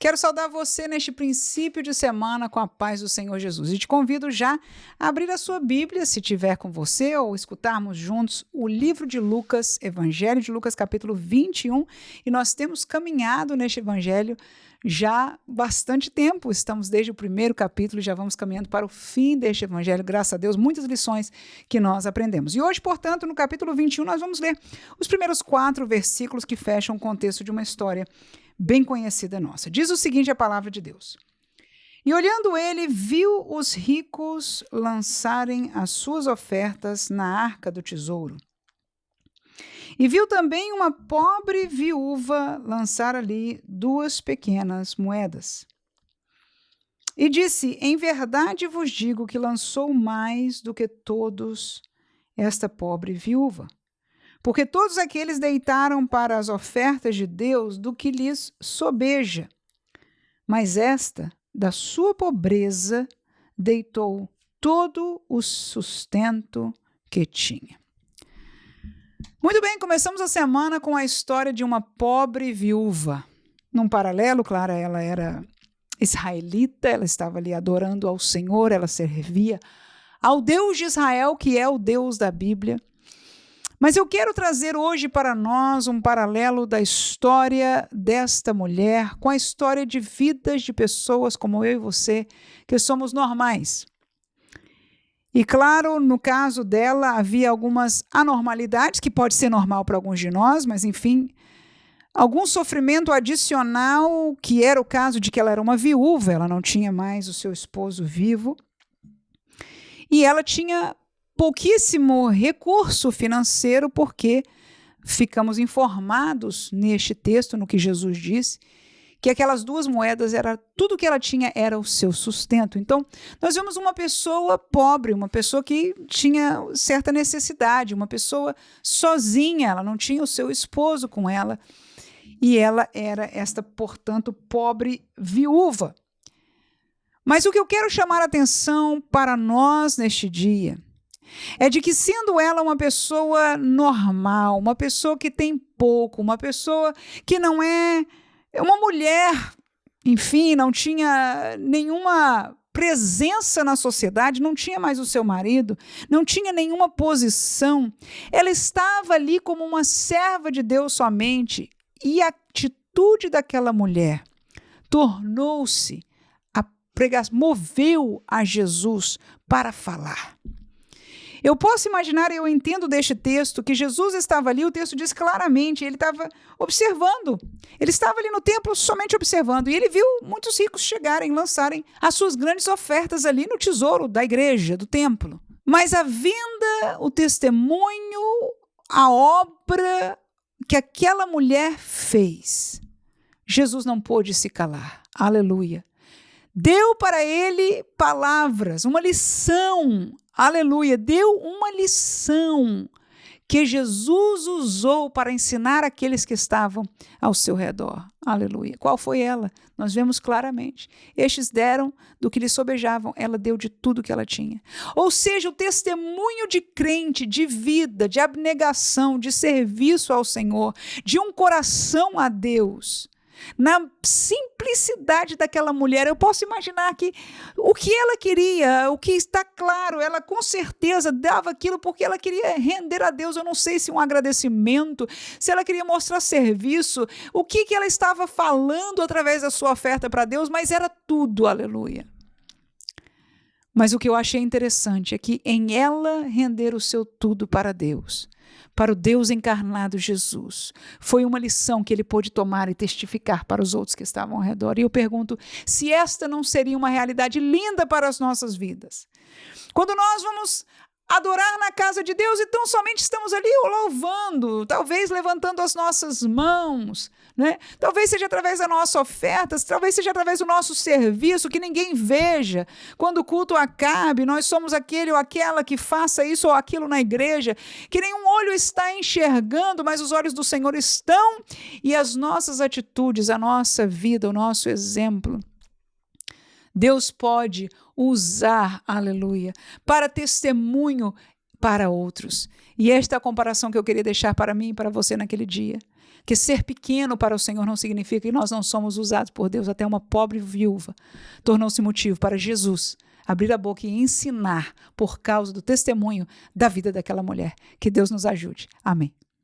Quero saudar você neste princípio de semana com a paz do Senhor Jesus e te convido já a abrir a sua Bíblia, se tiver com você, ou escutarmos juntos o livro de Lucas, Evangelho de Lucas, capítulo 21, e nós temos caminhado neste Evangelho já bastante tempo, estamos desde o primeiro capítulo e já vamos caminhando para o fim deste Evangelho, graças a Deus, muitas lições que nós aprendemos. E hoje, portanto, no capítulo 21, nós vamos ler os primeiros 4 versículos que fecham o contexto de uma história bem conhecida nossa. Diz o seguinte a palavra de Deus: E olhando ele, viu os ricos lançarem as suas ofertas na arca do tesouro. E viu também uma pobre viúva lançar ali 2 pequenas moedas. E disse: Em verdade vos digo que lançou mais do que todos esta pobre viúva. Porque todos aqueles deitaram para as ofertas de Deus do que lhes sobeja. Mas esta, da sua pobreza, deitou todo o sustento que tinha. Muito bem, começamos a semana com a história de uma pobre viúva. Num paralelo, claro, ela era israelita, ela estava ali adorando ao Senhor, ela servia ao Deus de Israel, que é o Deus da Bíblia. Mas eu quero trazer hoje para nós um paralelo da história desta mulher com a história de vidas de pessoas como eu e você, que somos normais. E claro, no caso dela havia algumas anormalidades, que pode ser normal para alguns de nós, mas enfim, algum sofrimento adicional, que era o caso de que ela era uma viúva, ela não tinha mais o seu esposo vivo, e ela tinha pouquíssimo recurso financeiro, porque ficamos informados neste texto, no que Jesus disse, que aquelas 2 moedas, tudo que ela tinha era o seu sustento. Então, nós vemos uma pessoa pobre, uma pessoa que tinha certa necessidade, uma pessoa sozinha, ela não tinha o seu esposo com ela, e ela era esta, portanto, pobre viúva. Mas o que eu quero chamar a atenção para nós neste dia é de que, sendo ela uma pessoa normal, uma pessoa que tem pouco, uma pessoa que não é uma mulher, enfim, não tinha nenhuma presença na sociedade, não tinha mais o seu marido, não tinha nenhuma posição, ela estava ali como uma serva de Deus somente, e a atitude daquela mulher tornou-se, moveu a Jesus para falar. Eu posso imaginar, eu entendo deste texto, que Jesus estava ali, o texto diz claramente, ele estava observando, ele estava ali no templo somente observando, e ele viu muitos ricos chegarem, lançarem as suas grandes ofertas ali no tesouro da igreja, do templo. Mas a venda, o testemunho, a obra que aquela mulher fez, Jesus não pôde se calar. Aleluia. Deu para ele palavras, uma lição. Aleluia, deu uma lição que Jesus usou para ensinar aqueles que estavam ao seu redor. Aleluia. Qual foi ela? Nós vemos claramente. Estes deram do que lhes sobejavam, ela deu de tudo que ela tinha. Ou seja, o testemunho de crente, de vida, de abnegação, de serviço ao Senhor, de um coração a Deus. Na simplicidade daquela mulher, eu posso imaginar que o que ela queria, o que está claro, ela com certeza dava aquilo porque ela queria render a Deus. Eu não sei se um agradecimento, se ela queria mostrar serviço, o que ela estava falando através da sua oferta para Deus, mas era tudo, aleluia. Mas o que eu achei interessante é que em ela render o seu tudo para Deus, para o Deus encarnado Jesus, foi uma lição que ele pôde tomar e testificar para os outros que estavam ao redor. E eu pergunto se esta não seria uma realidade linda para as nossas vidas. Quando nós vamos adorar na casa de Deus, então somente estamos ali louvando, talvez levantando as nossas mãos, né? Talvez seja através da nossa oferta, talvez seja através do nosso serviço, que ninguém veja. Quando o culto acabe, nós somos aquele ou aquela que faça isso ou aquilo na igreja, que nenhum olho está enxergando, mas os olhos do Senhor estão, e as nossas atitudes, a nossa vida, o nosso exemplo, Deus pode usar, aleluia, para testemunho para outros. E esta é a comparação que eu queria deixar para mim e para você naquele dia. que ser pequeno para o Senhor não significa que nós não somos usados por Deus. Até uma pobre viúva tornou-se motivo para Jesus abrir a boca e ensinar por causa do testemunho da vida daquela mulher. Que Deus nos ajude. Amém.